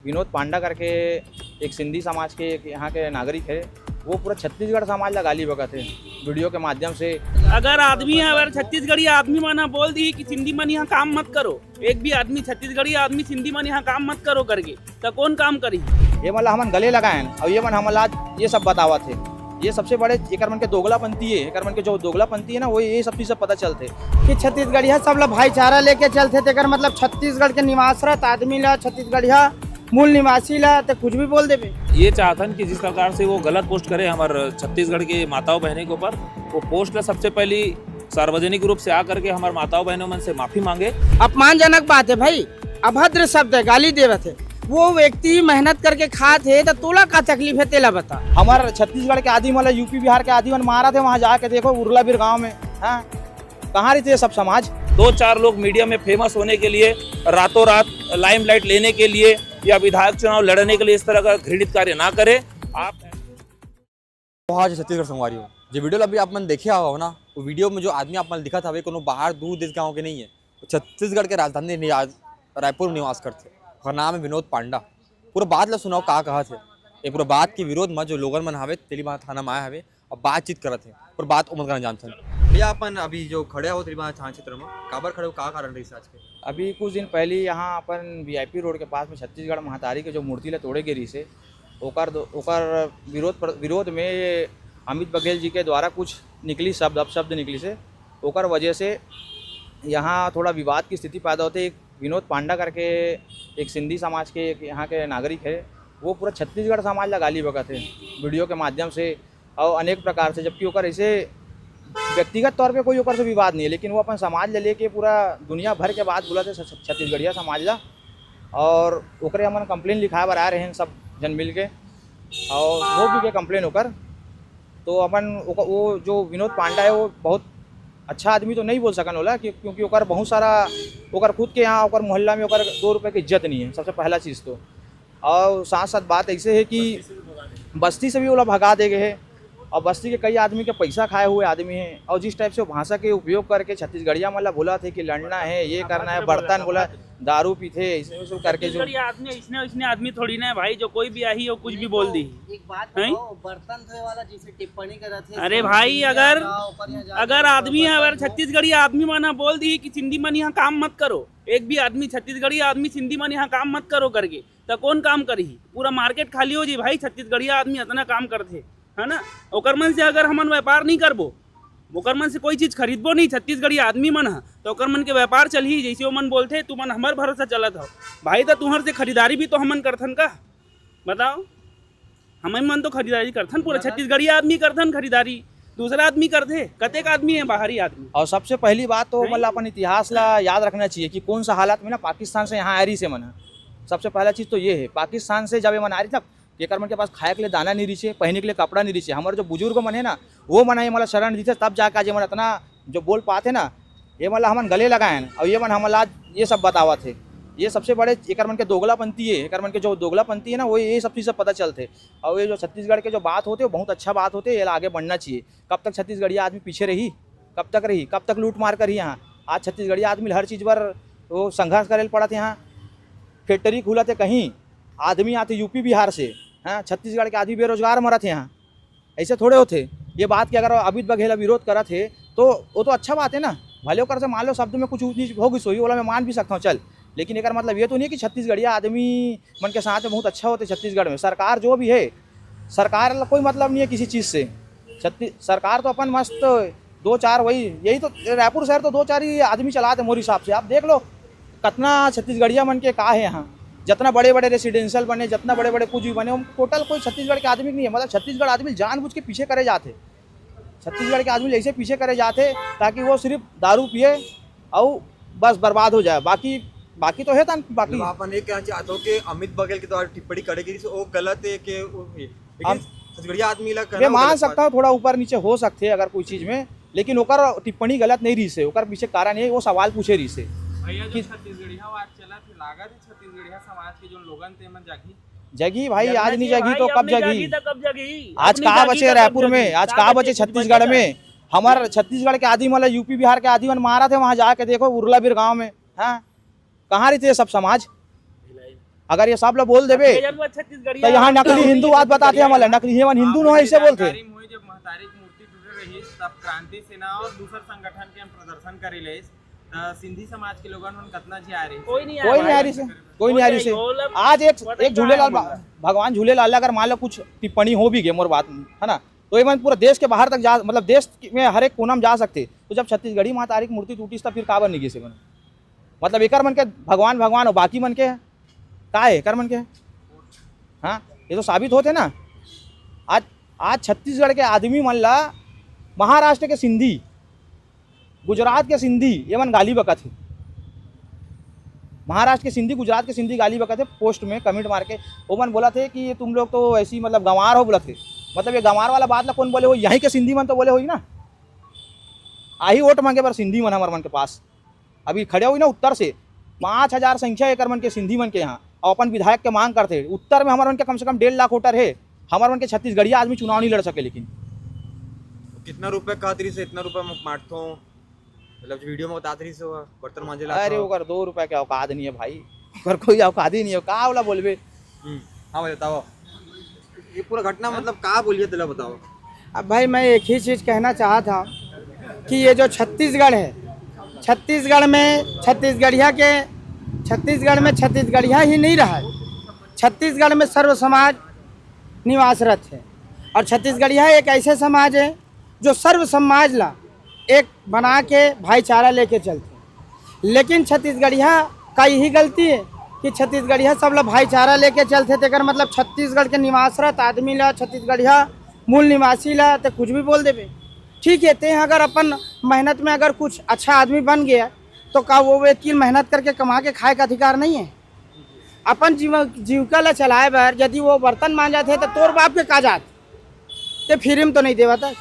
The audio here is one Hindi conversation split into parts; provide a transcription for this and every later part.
विनोद पांडा करके एक सिंधी समाज के एक यहाँ के नागरिक है, वो पूरा छत्तीसगढ़ समाज ला गाली बका थे वीडियो के माध्यम से। अगर आदमी अगर छत्तीसगढ़ी आदमी माना बोल दी कि सिंधी मन यहाँ काम मत करो, एक भी आदमी छत्तीसगढ़ी आदमी सिंधी मन यहाँ काम मत करो करके, तो कौन काम करी? ये मतलब हमन गले लगाए और ये मन हमन आज ये सब बतावा थे। ये सबसे बड़े एक मन के दोगलापंथी है, एक मन के जो दोगलापंथी है ना, वो ये सब चीज़ पता चलते कि छत्तीसगढ़िया सब लोग भाईचारा लेके चलते थे। मतलब छत्तीसगढ़ के निवासरत आदमी ला, छत्तीसगढ़िया मूल निवासी ला तो कुछ भी बोल देवे। ये चाहतन कि जिस प्रकार से वो गलत पोस्ट करे हमारे छत्तीसगढ़ के माताओं बहनों के ऊपर, वो पोस्ट ला सबसे पहली सार्वजनिक रूप से आकर के हमारे माताओं बहनों मन से माफी मांगे। अपमानजनक बात है भाई, अभद्र शब्द है, गाली देवे थे। वो व्यक्ति मेहनत करके खाते तो तोला का तकलीफ है तेला बता। हमारे छत्तीसगढ़ के आदमी मतलब यूपी बिहार के आदमी मारा थे, वहाँ जाके देखो उर्लाबीर गाँव में, हाँ कहाँ रहते सब समाज। 2-4 लोग मीडिया में फेमस होने के लिए, रातों रात लाइमलाइट लेने के लिए या विधायक चुनाव लड़ने के लिए इस तरह का घृणित कार्य ना करे। आप आज छत्तीसगढ़ संगवारी हो जो वीडियो अभी आप मन देखे हो ना, वो वीडियो में जो आदमी आप मन दिखा था वे कोनो बाहर दूर देश गाँव के नहीं है, छत्तीसगढ़ के राजधानी रायपुर में निवास करते। और नाम है विनोद पांडा। पूरा बात ला सुनाओ का कहा थे, ये पूरा बात के विरोध में जो लोगन मन हवे तेलीबाग थाना में आए हवे और बातचीत करत है और बात उमन करना जानते हैं। भैया अपन अभी जो खड़े हो तेलीबाग थाना क्षेत्र में काबर खड़े हो, का कारण रही आज के? अभी कुछ दिन पहले यहाँ अपन VIP रोड के पास में छत्तीसगढ़ महातारी के जो मूर्ति ला तोड़े गिरी से ओकर विरोध में अमित बघेल जी के द्वारा कुछ निकली शब्द निकली से ओकर वजह से यहाँ थोड़ा विवाद की स्थिति पैदा होती है। एक विनोद पांडा करके एक सिंधी समाज के एक यहाँ के नागरिक है, वो पूरा छत्तीसगढ़ समाज ला गाली बका थे वीडियो के माध्यम से और अनेक प्रकार से, जबकि ओकर ऐसे व्यक्तिगत तौर पे कोई ओकर से विवाद नहीं है, लेकिन वो अपन समाज ले लेके पूरा दुनिया भर के बात बोला थे छत्तीसगढ़िया समाज ला। और ओकरे हमन कंप्लेन लिखाए बर आए रहे हैं सब जन मिल के, और वो भी के कंप्लेन होकर तो अपन वो जो विनोद पांडा है वो बहुत अच्छा आदमी तो नहीं बोल सकन होला, क्योंकि ओकर बहुत सारा ओकर खुद के यहाँ ओकर मोहल्ला में ओकर 2 रुपये की इज्जत नहीं है, सबसे पहला चीज़ तो। और साथ साथ बात ऐसे है कि बस्ती से भी वो भगा दे गए हैं और बस्ती के कई आदमी के पैसा खाए हुए आदमी हैं। और जिस टाइप से वो भाषा के उपयोग करके छत्तीसगढ़िया मतलब बोला थे कि लड़ना है, ये करना है, बर्तन बोला दारू पीते इसमें सब करके जो आदमी इसने आदमी थोड़ी ना है भाई, जो कोई भी आई हो कुछ भी बोल दी। एक बात बताओ, बर्तन धोए वाला जिसे टिप्पणी कर थे। अरे भाई अगर आदमी अगर छत्तीसगढ़ी आदमी माना बोल दी कि सिंधी मन यहाँ काम मत करो, एक भी आदमी छत्तीसगढ़ी आदमी सिंधी मन यहाँ काम मत करो करके, तो कौन काम करी? पूरा मार्केट खाली हो जी भाई, छत्तीसगढ़िया आदमी इतना काम करते है ना। ओकर मन से अगर हमन व्यापार नहीं करबो, ओकर मन से कोई चीज खरीदबो नहीं छत्तीसगढ़ी आदमी मन है, तो ओकर मन के व्यापार चलही। जैसे वो मन बोलते तू मन हमार भरोसा चलत हो भाई, तो तुहर से खरीदारी भी तो हमन करथन का? बताओ, हम मन तो खरीदारी करथन, पूरा छत्तीसगढ़ी आदमी करथन खरीदारी, दूसरा आदमी करते कतेक आदमी है बाहरी आदमी। और सबसे पहली बात तो मतलब अपन इतिहास ला याद रखना चाहिए कि कौन सा हालात में ना पाकिस्तान से यहाँ आ रही से मन है। सबसे पहला चीज़ तो ये है, पाकिस्तान से जब ये मन आ रही था एक मन के पास खाए के लिए दाना नहीं रही, पहनने के लिए कपड़ा नहीं रही। हमारे जो बुजुर्ग मन है ना, वो मन है मतलब शरण दी थे, तब जाकर आज मन इतना जो बोल पाते ना, ये मतलब हमन गले लगाए और ये मन हमन आज ये सब बतावा थे। ये सबसे बड़े एक मन के दोगलापंथी है, एक मन के जो दोगलापंथी है ना, वो ये सब चीज़ पता चलते। और ये जो छत्तीसगढ़ के जो बात होते वो बहुत अच्छा बात होते, ये आगे बढ़ना चाहिए। कब तक छत्तीसगढ़िया आदमी पीछे रही, कब तक लूट मार कर ही यहाँ आज छत्तीसगढ़िया आदमी हर चीज़ पर वो संघर्ष करे पड़ा थे। यहाँ फैक्ट्री खुला थे, कहीं आदमी आते यूपी बिहार से, हाँ छत्तीसगढ़ के आदमी बेरोजगार मरा थे यहाँ, ऐसे थोड़े होते। ये बात की अगर अमित बघेल विरोध करा थे तो वो तो अच्छा बात है ना, भले कर से मान लो शब्द में कुछ ऊँच नीच होगी सोई वाला मैं मान भी सकता हूँ चल, लेकिन एक मतलब ये तो नहीं कि छत्तीसगढ़िया आदमी मन के साथ में बहुत अच्छा होते छत्तीसगढ़ में। सरकार जो भी है, सरकार कोई मतलब नहीं है किसी चीज़ से। सरकार तो अपन मस्त 2-4 वही, यही तो रायपुर शहर तो 2-4 ही आदमी चलाते मोर हिसाब से। आप देख लो कितना छत्तीसगढ़िया मन के का है यहाँ, जितना बड़े बड़े रेसिडेंशियल बने, जितना बड़े बड़े कुछ भी बने, टोटल कोई छत्तीसगढ़ के आदमी नहीं है। मतलब छत्तीसगढ़ आदमी जानबूझ के पीछे करे जाते, छत्तीसगढ़ के आदमी ऐसे पीछे करे जाते ताकि वो सिर्फ दारू पिए और बस बर्बाद हो जाए। बाकी तो है था बाकी। अपन ये कहना चाहते हो कि अमित बघेल के द्वारा टिप्पणी करेगी वो गलत है कि छत्तीसगढ़िया आदमी ला मान सकता हूँ थोड़ा ऊपर नीचे हो सकते हैं अगर कोई चीज़ में, लेकिन ओकर टिप्पणी गलत नहीं रही से, ओकर पीछे कारण है वो सवाल पूछे रही से। जगी भाई आज नहीं जगी तो कब जगी? आज कहाँ बचे रायपुर में, आज कहाँ बचे छत्तीसगढ़ में? हमारे छत्तीसगढ़ के आदमी मतलब यूपी बिहार के आदमी मारा थे, वहाँ जाके देखो उर्लाबीर गाँव में, हाँ कहाँ रहते सब समाज। अगर ये सब लोग बोल देवे छत्तीसगढ़ी तो यहाँ नकली हिंदूवाद बताते हमारे, नकली हिंदू न ऐसे बोलते। जब महतारी की मूर्ति टूटे रही तब क्रांति सेना और दूसर संगठन के हम प्रदर्शन करी ले सिंधी समाज के लोगन कतना जी आ रही कोई नहीं कोई नहीं आ रही से, कोई नहीं आ रही से। आज एक झूलेलाल भगवान झूलेलाल अगर मान लो कुछ टिप्पणी हो भी गई मोर बात में, है ना, तो ये पूरा देश के बाहर तक जा, मतलब देश में हर एक कोना में जा सकते। तो जब छत्तीसगढ़ी माता की मूर्ति टूटी तब फिर काबर नहीं से बने, मतलब एक मन के भगवान भगवान और बाकी मन के का है कर मन के। हाँ, ये तो साबित होते ना। आज छत्तीसगढ़ के आदमी मन ला महाराष्ट्र के सिंधी, गुजरात के सिंधी ये मन गाली बकत है। महाराष्ट्र के सिंधी, गुजरात के सिंधी गाली बकत है। पोस्ट में कमेंट मार के वो मन बोला थे कि ये तुम लोग तो ऐसी मतलब गंवार हो बोला थे। मतलब ये गंवार वाला बात ला कौन बोले हो, यहीं के सिंधी मन तो बोले हो ना। आई वोट मांगे पर सिंधी मन हमारे मन के पास अभी खड़े हुई ना उत्तर से 5000 संख्या एक मन के सिंधी मन के यहाँ, और अपन विधायक के मांग करते। उत्तर में हमारे मन के कम से कम 1.5 लाख वोटर है। हमारे मन के छत्तीसगढ़ी आदमी चुनाव नहीं लड़ सके। लेकिन कितना रुपए खातरी से इतना रुपए मारतो, मतलब वीडियो में बताते रही से बर्तन मांजे ला। अरे ओकर 2 रुपया के औकात नहीं है भाई, ओकर कोई औकात ही नहीं है। का वाला बोलबे। हाँ भाई बताओ ये पूरा घटना मतलब कहाँ बोलिए दिला बताओ। अब भाई मैं एक ही चीज़ कहना चाहा था कि ये जो छत्तीसगढ़ है, छत्तीसगढ़ में छत्तीसगढ़िया ही नहीं रहा है। छत्तीसगढ़ में सर्व समाज निवासरत है, और छत्तीसगढ़िया एक ऐसे समाज है जो सर्व समाज ला एक बना के भाईचारा लेके चलते। लेकिन छत्तीसगढ़िया का यही गलती है कि छत्तीसगढ़िया सब लोग भाईचारा लेके चलते थे। मतलब छत्तीसगढ़ के निवासरत आदमी ला, छत्तीसगढ़िया मूल निवासी ला तो कुछ भी बोल देवे। ठीक है, ते अगर अपन मेहनत में अगर कुछ अच्छा आदमी बन गया तो का वो व्यक्ति मेहनत करके कमा के खाए का अधिकार नहीं है? अपन जीविका ला चलाए बार यदि वो बर्तन मांजा थे तो तोर बाप के का जात ते फ्री में तो नहीं देवा था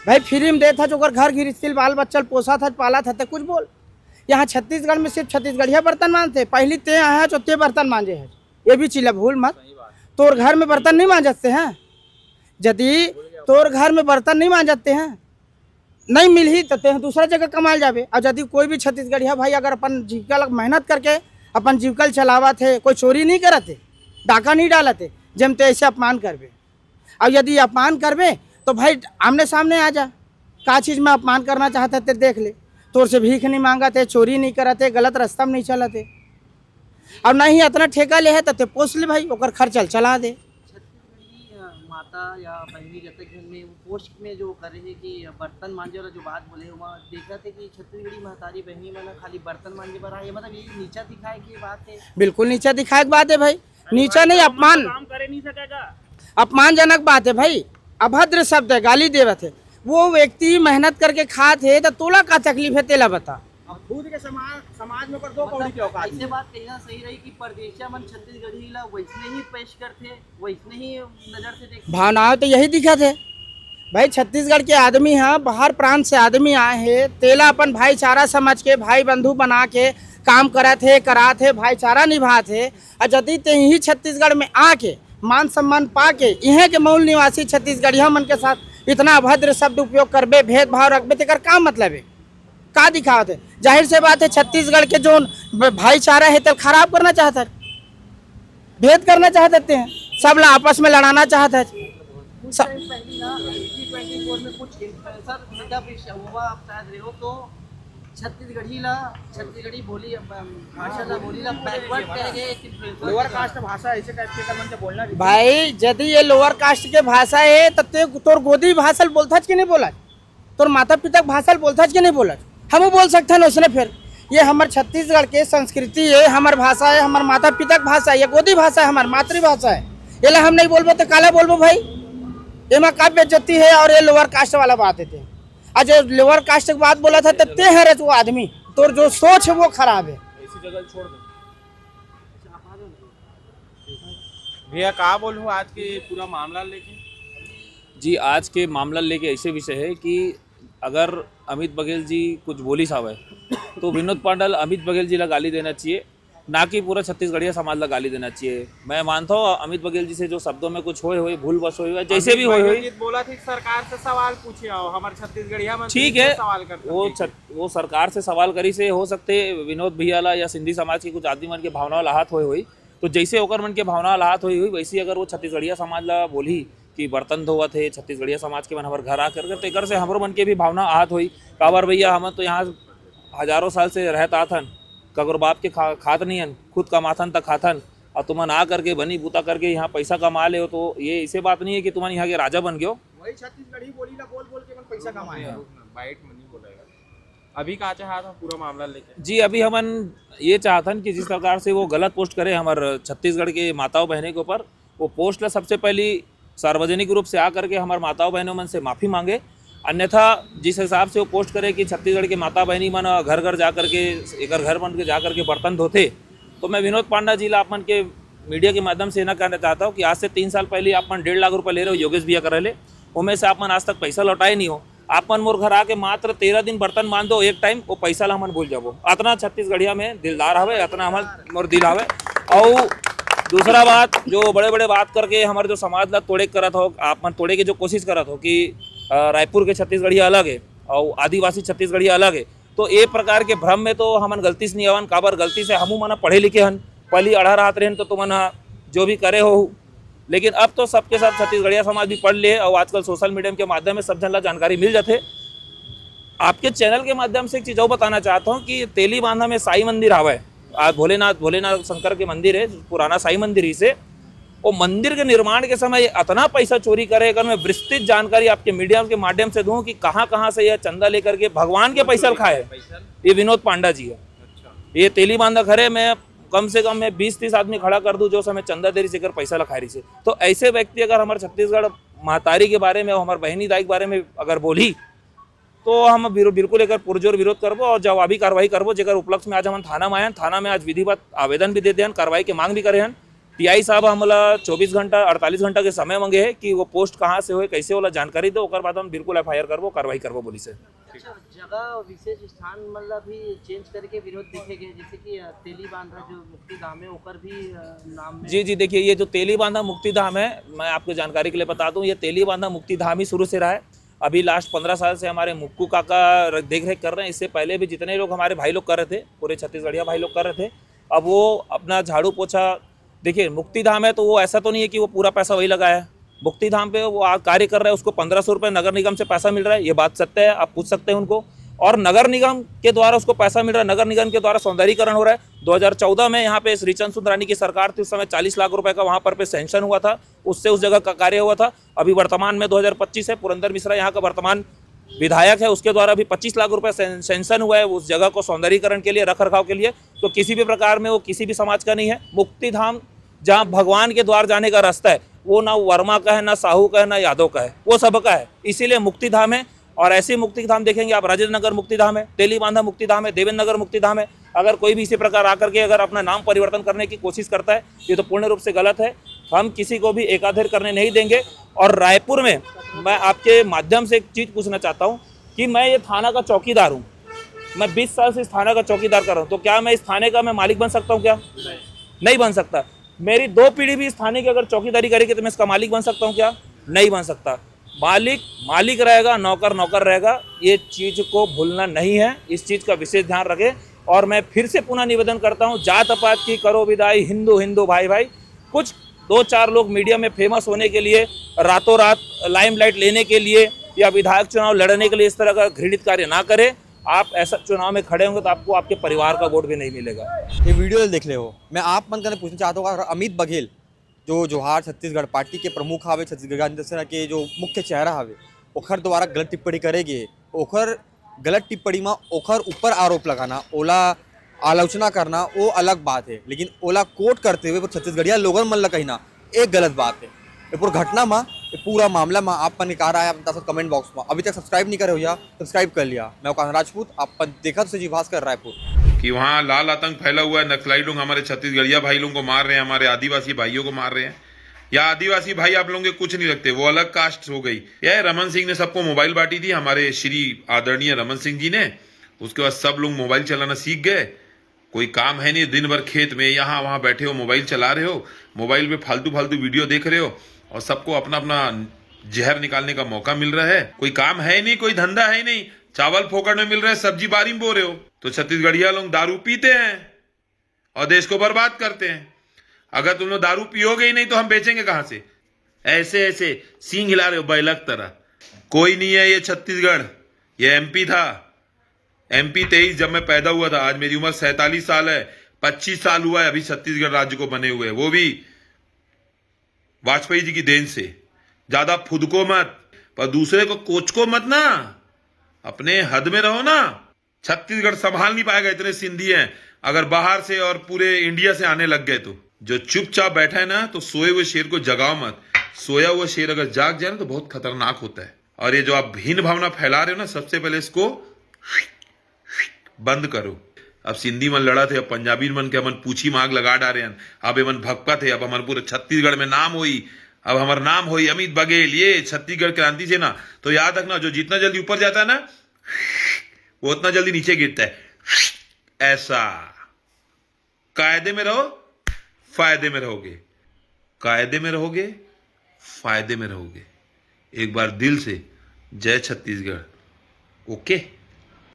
भाई। फ्री में दे था जो घर गृहस्थी बाल बच्चल पोसा था पाला था तो कुछ बोल। यहाँ छत्तीसगढ़ में सिर्फ छत्तीसगढ़िया बर्तन मांजते। पहली ते आया जो ते बर्तन मांजे है, ये भी चिल्ला भूल मत। तोर घर में बर्तन नहीं मांजते हैं, यदि तोर घर में बर्तन नहीं मांजते हैं नहीं मिली तो ते दूसरा जगह कमाल जावे। और यदि कोई भी छत्तीसगढ़िया भाई अगर अपन जीविका मेहनत करके अपन जीविका चलावा थे, कोई चोरी नहीं करते, डाका नहीं डालते, जम ते ऐसे अपमान करबे। और यदि अपमान करबे तो भाई आमने सामने आ जा, का चीज़ में अपमान करना चाहते थे देख ले। तोर से भीख नहीं मांगते, चोरी नहीं करते, गलत रास्ता में नहीं चलते, और नहीं इतना ठेका ले है तो पोस ले भाई, ओकर खर्चल चला दे। माता या बहनी जब घर में पोस्ट में जो कर रहे कि बर्तन मांजे वाला जो बात बोले वहाँ देखा थे कि छत्तीसगढ़ी महतारी बहनी में खाली बर्तन मांजे पर आए, मतलब ये नीचा दिखाए की बात है। बिल्कुल नीचा दिखाए की बात है भाई, नीचा नहीं अपमान, काम करे नहीं सकेगा, अपमानजनक बात है भाई। अभद्र शब्द है, गाली देवत है। वो व्यक्ति मेहनत करके खाते तो तोला का तकलीफ है तेला बता। खुद के समाज में पर 2 कौड़ी की औकात ऐसे बात कहना सही रही कि परदेशिया मन छत्तीसगढ़ी ला वैसने ही पेश करते, वैसने ही नजर से देखते। भावनाएं तो यही दिखा थे भाई। छत्तीसगढ़ के आदमी हैं, बाहर प्रांत से आदमी आए हैं, तेला अपन भाईचारा समझ के भाई बंधु बना के काम करा थे, भाईचारा निभा थे। और यदि ते ही छत्तीसगढ़ में आके मान सम्मान पा के यहाँ के मूल निवासी छत्तीसगढ़िया मन के साथ इतना अभद्र शब्द उपयोग करबे, भेदभाव रखबे, तेकर का मतलब है, का दिखावत है? जाहिर से बात है छत्तीसगढ़ के जो भाईचारा है तो खराब करना चाहता है, भेद करना चाहते हैं, सब ला आपस में लड़ाना चाहता है। पहली ना 2024 में कुछ इन्फ्लुएंसर जब हुआ आप शायद रहे हो तो छत्तीसगढ़ी बोली भाषा ला बोली ला बैकवर्ड कह गए एक इन्फ्लुएंसर। लोअर कास्ट भाषा ऐसे टाइप के मन से बोलना भाई यदि ये लोअर कास्ट के भाषा है तो तोर गोदी भाषा बोलता कि नहीं बोला, तोर माता पिता भाषा बोलता कि नहीं बोला, हम बोल सकते हैं ना उसने। फिर ये हमारे छत्तीसगढ़ के संस्कृति है, हमार भाषा है, हमारे माता पिता की भाषा है, ये गोदी भाषा है, हमारी मातृभाषा है। ये ला हम नहीं बोलबो तो काला बोलबो भाई, ये में का बेइज्जती है। और ये लोअर कास्ट वाला बात है, आज जो लोअर कास्ट की बात बोला था तो ते है वो आदमी, तो जो सोच है वो खराब है। भैया कहा बोलूँ आज के पूरा मामला लेके? जी आज के मामला लेके ऐसे विषय है कि अगर अमित बघेल जी कुछ बोली साहब है तो विनोद पांडल अमित बघेल जी ला गाली देना चाहिए, ना कि पूरा छत्तीसगढ़िया समाज ला गाली देना चाहिए। मैं मानता हूँ अमित बघेल जी से जो शब्दों में कुछ होए भूल बस हुई जैसे भी हुई बोला थी सरकार से सवाल पूछे आओ, हमारे छत्तीसगढ़िया में ठीक है, सवाल करते वो सरकार से सवाल करी से हो सकते विनोद भैया ला या सिंधी समाज के कुछ आदमी मन के भावना आहत हुई, तो जैसे ओकर मन के भावना लात हुई वैसे अगर वो छत्तीसगढ़िया समाज ला बोली कि बर्तन धोवत है छत्तीसगढ़िया समाज के मन हमारे घर आकर तो एक से हमरो मन के भी भावना आहत हुई। काबर भैया हम तो यहाँ हजारों साल से रहत आथन, कगर बाप के खात नहीं हन, खुद कमाथन तक खाथन, और तुमन आ करके बनी बूता करके यहाँ पैसा कमा ले हो, तो ये ऐसे बात नहीं है कि तुम यहाँ के राजा बन गए हो। वही छत्तीसगढ़ी बोली ना बोल बोल के मन पैसा कमाए। बाइट में नहीं बोलेगा। अभी कहाँ चाहा था पूरा मामला लेके? जी अभी हमन ये चाहतन कि जिस प्रकार से वो गलत पोस्ट करे हमारे छत्तीसगढ़ के माताओं बहनों के ऊपर, वो पोस्ट ला सबसे पहली सार्वजनिक रूप से आकर के हमारे माताओं बहनों मन से माफ़ी मांगे। अन्यथा जिस हिसाब से वो पोस्ट करे कि छत्तीसगढ़ के माता बहनी मन घर घर जा करके एक घर बन के जा करके बर्तन धोते, तो मैं विनोद पांडा जी ला अपन के मीडिया के माध्यम से ना कहना चाहता हूँ कि आज से 3 साल पहले आप 1.5 लाख रुपये ले रहे हो योगेश भैया कर ले, उनमें से आप मन आज तक पैसा लौटाए नहीं हो। आप मन मोर घर आके मात्र 13 दिन बर्तन मान दो एक टाइम, वो पैसा ला हमन भूल जाबो। अतना छत्तीसगढ़िया में दिलदार हवे, अतना हमार मोर दिल हवे। और दूसरा बात जो बड़े बड़े बात करके हमारे जो समाज ला तोड़े करत हो, आप मन तोड़े की जो कोशिश करत हो कि रायपुर के छत्तीसगढ़िया अलग है और आदिवासी छत्तीसगढ़िया अलग है, तो ये प्रकार के भ्रम में तो हमन गलती से नहीं हवन। काबर गलती से हमू मना पढ़े लिखे हन, पहली अढ़ा रात रहन तो तुमन जो भी करे हो, लेकिन अब तो सबके सब छत्तीसगढ़िया समाज भी पढ़ ले और आजकल सोशल मीडिया के माध्यम में सब जन ला जानकारी मिल जाते। आपके चैनल के माध्यम से एक चीज़ और बताना चाहता हूँ कि तेली बांधा में साई मंदिर आवा है, आज भोलेनाथ शंकर के मंदिर है, पुराना साई मंदिर ही से। वो मंदिर के निर्माण के समय इतना पैसा चोरी करे, अगर मैं विस्तृत जानकारी आपके मीडिया के माध्यम से दूं कि कहाँ से यह चंदा लेकर के भगवान के पैसा खाए, ये विनोद पांडा जी है। ये तेली बांधा खरे में कम से कम मैं 20-30 आदमी खड़ा कर दूं जो समय चंदा देरी से कर पैसा लखा रही से। तो ऐसे व्यक्ति अगर हमारे छत्तीसगढ़ महतारी के बारे में और हमारे बहनी दाई के बारे में अगर बोली तो हम बिल्कुल एक पुरजोर विरोध करबो और जवाबी कार्रवाई करबो। जेकर उपलक्ष्य में आज हम थाना में आए, थाना में आज विधिवत आवेदन भी दे दें, कार्रवाई की मांग भी करे हैं। टीआई साहब हमला 24 घंटा 48 घंटा के समय मांगे है कि वो पोस्ट कहाँ से हो, कैसे होला जानकारी दो, ओकर बाद हम बिल्कुल एफआईआर करबो, कार्रवाई करबो बोली से। अच्छा, जगह विशेष स्थान मतलब भी चेंज करके विरोध देखेंगे, जैसे कि तेली बांधा जो मुक्ति धाम है ओकर भी नाम में। जी देखिए, ये जो तेली बांधा मुक्ति धाम है, मैं आपको जानकारी के लिए बता दूं, ये तेली बांधा मुक्ति धाम ही शुरू से रहा है। अभी लास्ट 15 साल से हमारे मुक्कू काका देख रेख कर रहे हैं। इससे पहले भी जितने लोग हमारे भाई लोग कर रहे थे, पूरे छत्तीसगढ़िया भाई लोग कर रहे थे। अब वो अपना झाड़ू पोछा, देखिए मुक्ति धाम है तो वो ऐसा तो नहीं है कि वो पूरा पैसा वही लगाया है। मुक्ति धाम पे वो कार्य कर रहा है, उसको 1500 रुपये नगर निगम से पैसा मिल रहा है, ये बात सत्य है, आप पूछ सकते हैं उनको। और नगर निगम के द्वारा उसको पैसा मिल रहा है, नगर निगम के द्वारा सौंदर्यीकरण हो रहा है। 2014 में यहाँ पे श्रीचंद सुंदरानी की सरकार थी, उस समय 40 लाख रुपए का वहाँ पर सैंक्शन हुआ था, उससे उस जगह का कार्य हुआ था। अभी वर्तमान में 2025 है, पुरंदर मिश्रा यहाँ का वर्तमान विधायक है, उसके द्वारा भी 25 लाख रुपए सैंक्शन हुआ है उस जगह को सौंदर्यीकरण के लिए, रख रखाव के लिए। तो किसी भी प्रकार में वो किसी भी समाज का नहीं है। मुक्ति धाम जहाँ भगवान के द्वार जाने का रास्ता है, वो ना वर्मा का है, ना साहू का है, ना यादव का है, वो सबका है, इसीलिए मुक्ति धाम है। और ऐसी मुक्ति धाम देखेंगे आप, राजेंद्र नगर मुक्ति धाम है, तेली बांधा मुक्ति धाम है, देवेंद्र नगर मुक्ति धाम है। अगर कोई भी इसी प्रकार आकर के अगर अपना नाम परिवर्तन करने की कोशिश करता है, ये तो पूर्ण रूप से गलत है। हम किसी को भी एकाधिर करने नहीं देंगे। और रायपुर में मैं आपके माध्यम से एक चीज़ पूछना चाहता हूँ कि मैं ये थाना का चौकीदार हूँ, मैं 20 साल से इस थाना का चौकीदार कर रहा हूँ, तो क्या मैं इस थाने का मैं मालिक बन सकता हूँ? क्या नहीं बन सकता। मेरी 2 पीढ़ी भी इस थाने की अगर चौकीदारी करेगी तो मैं इसका मालिक बन सकता हूँ? क्या नहीं बन सकता। मालिक रहेगा, नौकर रहेगा, ये चीज़ को भूलना नहीं है, इस चीज़ का विशेष ध्यान रखें। और मैं फिर से पुनः निवेदन करता हूँ, जात पात की करो विदाई, हिंदू भाई। कुछ 2-4 लोग मीडिया में फेमस होने के लिए, रातों रात लाइमलाइट लेने के लिए या विधायक चुनाव लड़ने के लिए इस तरह का घृणित कार्य ना करें। आप ऐसा चुनाव में खड़े होंगे तो आपको आपके परिवार का वोट भी नहीं मिलेगा। ये वीडियो देख ले हो, मैं आप मन करने पूछना चाहता हूँ, अमित बघेल जो जोहार छत्तीसगढ़ पार्टी के प्रमुख हवे, छत्तीसगढ़ सेना के जो मुख्य चेहरा हवे, ओखर द्वारा गलत टिप्पणी करेगे, ओखर गलत टिप्पणी में ओखर ऊपर आरोप लगाना, ओला आलोचना करना वो अलग बात है, लेकिन ओला कोट करते हुए छत्तीसगढ़िया लोगन मन ला कहना एक गलत बात है। ये पूरा घटना में, ये पूरा मामला में आप मन कह रहा है, आप बता सकते कमेंट बॉक्स में। अभी तक सब्सक्राइब नहीं करे हो या सब्सक्राइब कर लिया। मैं कान्हा राजपूत, आप देखा तो जीभास्कर रायपुर। कि वहाँ लाल आतंक फैला हुआ है, नक्सलाई लोग हमारे छत्तीसगढ़िया भाई लोगों को मार रहे हैं, हमारे आदिवासी भाइयों को मार रहे हैं। या आदिवासी भाई आप लोगों के कुछ नहीं लगते, वो अलग कास्ट हो गई। यह रमन सिंह ने सबको मोबाइल बांटी थी, हमारे श्री आदरणीय रमन सिंह जी ने। उसके बाद सब लोग मोबाइल चलाना सीख गए। कोई काम है नहीं, दिन भर खेत में यहाँ वहाँ बैठे हो, मोबाइल चला रहे हो, मोबाइल में फालतू वीडियो देख रहे हो, और सबको अपना अपना जहर निकालने का मौका मिल रहा है। कोई काम है नहीं, कोई धंधा है नहीं, चावल फोकट में मिल रहा है, सब्जी बारी में बो रहे हो। तो छत्तीसगढ़िया लोग दारू पीते हैं और देश को बर्बाद करते हैं। अगर तुम लोग दारू पियोगे ही नहीं तो हम बेचेंगे कहां से? ऐसे ऐसे सींग हिला रहे हो बैलक तरह। कोई नहीं है ये छत्तीसगढ़, ये एमपी था। एमपी 23 जब मैं पैदा हुआ था, आज मेरी उम्र 47 साल है, 25 साल हुआ है अभी छत्तीसगढ़ राज्य को बने हुए, वो भी वाजपेयी जी की देन से। ज्यादा फुदको मत, पर दूसरे को कोचको मत ना, अपने हद में रहो ना। छत्तीसगढ़ संभाल नहीं पाएगा, इतने सिंधी हैं। अगर बाहर से और पूरे इंडिया से आने लग गए तो जो चुपचाप बैठा है ना, तो सोए हुए शेर को जगाओ मत। सोया हुआ शेर अगर जाग जाए ना तो बहुत खतरनाक होता है। और ये जो आप भिन्न भावना फैला रहे हो ना, सबसे पहले इसको बंद करो। अब सिंधी मन लड़ा थे, अब पंजाबी मन के हमन पूछी मांग लगा डारे हैं। अब एमन भक्का थे, अब हमारे पूरे छत्तीसगढ़ में नाम हुई। अब हमारा नाम हुई अमित बघेल। ये छत्तीसगढ़ क्रांति से ना, तो याद रखना, जो जितना जल्दी ऊपर जाता है ना, वो उतना जल्दी नीचे गिरता है। ऐसा कायदे में रहो, फायदे में रहोगे। कायदे में रहोगे, फायदे में रहोगे। एक बार दिल से जय छत्तीसगढ़। ओके।